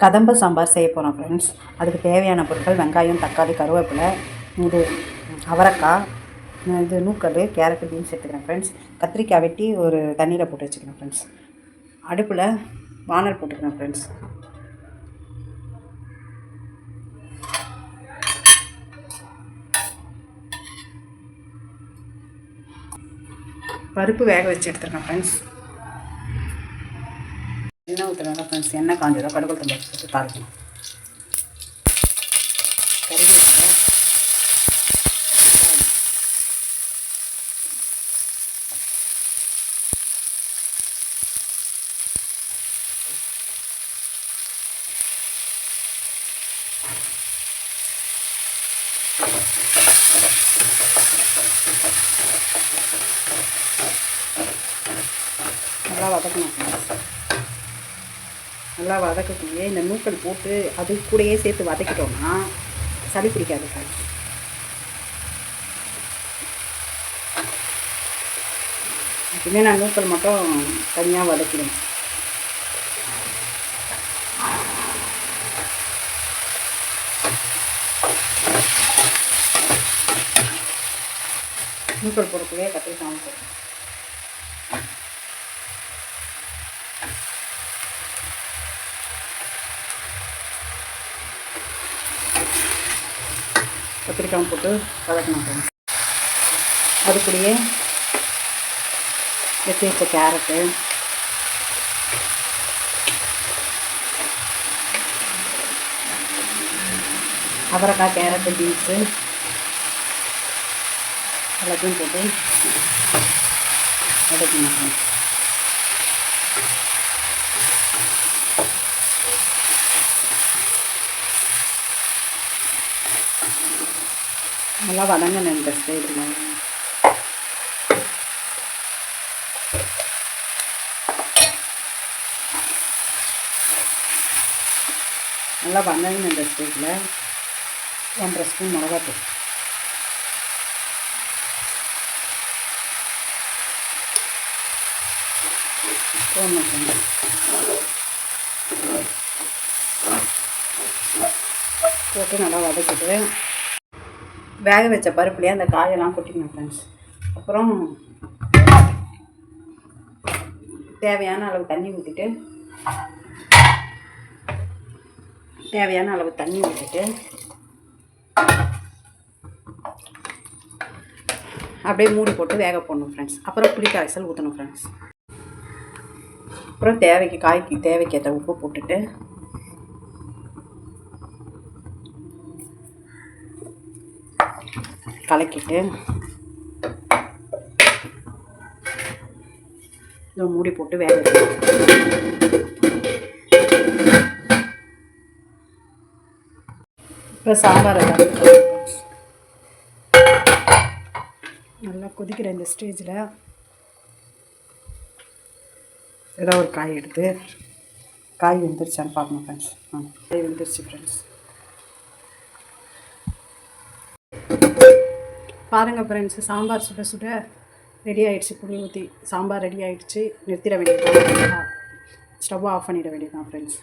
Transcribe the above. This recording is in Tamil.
கதம்ப சாம்பார் செய்ய போகிறோம் ஃப்ரெண்ட்ஸ். அதுக்கு தேவையான பொருட்கள் வெங்காயம், தக்காளி, கருவேப்பிலை, இது அவரைக்காய், இது நூக்கல், கேரட்டு, பீன்ஸ் எடுத்துக்கிறேன் ஃப்ரெண்ட்ஸ். கத்திரிக்காய் வெட்டி ஒரு தண்ணியில் போட்டு வச்சுக்கிறேன் ஃப்ரெண்ட்ஸ். அடுப்பில் வானல் போட்டுக்கிறேன் ஃப்ரெண்ட்ஸ். பருப்பு வேக வச்சு எடுத்துருக்கேன் ஃப்ரெண்ட்ஸ். எண்ணெய் ஊற்றுறேன் ஃப்ரெண்ட்ஸ். எண்ணெய் காஞ்சதோ கடுகு தம்பி போட்டு தாளிக்கணும். கருவேப்பிலை, நல்லா வதக்கணும் ஃப்ரெண்ட்ஸ். நல்லா வதக்கக்கூடிய இந்த நூக்கல் போட்டு அது கூடயே சேர்த்து வதக்கிட்டோம்னா சளி பிடிக்காது ஃப்ரெண்ட்ஸ். எப்பவுமே நான் நூக்கல் மட்டும் தனியாக வதக்கிடுவேன். நூக்கல் போடக்கூடிய கத்திரிக்காய் போடுறேன். கத்திரிக்காய் போட்டு வதக்கணும் ஃப்ரெண்ட்ஸ். அதுக்குள்ளேயே வெட்டி வச்ச கேரட்டு, அவரைக்காய், கேரட்டு, பீன்ஸு எல்லாத்தையும் போட்டு வதக்கணும் ஃப்ரெண்ட்ஸ். நல்லா வதங்கணும் இந்த ஸ்டேஜில். நல்லா வதங்கணும் இந்த ஸ்டேஜில் 1.5 ஸ்பூன் மிளகாத்தூள், போடணும். போட்டு நல்லா வதக்கிட்டு வேக வச்ச பருப்புலேயே அந்த காயெல்லாம் கொட்டிக்கணும் ஃப்ரெண்ட்ஸ். அப்புறம் தேவையான அளவு தண்ணி ஊற்றிட்டு அப்படியே மூடி போட்டு வேக போடணும் ஃப்ரெண்ட்ஸ். அப்புறம் புளி கரைசல் ஊற்றணும் ஃப்ரெண்ட்ஸ். அப்புறம் காய்க்கு தேவைக்கேற்ற உப்பு போட்டுட்டு கலக்கிட்டு மூடி போட்டு வேக வைக்கணும். இப்போ சாம்பார் நல்லா கொதிக்கிற இந்த ஸ்டேஜில் ஏதாவது ஒரு காய் எடுத்து காய் வெந்துருச்சான்னு பார்க்கணும் ஃப்ரெண்ட்ஸ். காய் வெந்துருச்சு ஃப்ரெண்ட்ஸ். பாருங்கள் ஃப்ரெண்ட்ஸ், சாம்பார் சுட சுட ரெடி ஆகிடுச்சு. புளி ஊற்றி சாம்பார் ரெடி ஆகிடுச்சு. நிறுத்திட வேண்டியது, ஸ்டவ் ஆஃப் பண்ணிட வேண்டியதுதான் ஃப்ரெண்ட்ஸ்.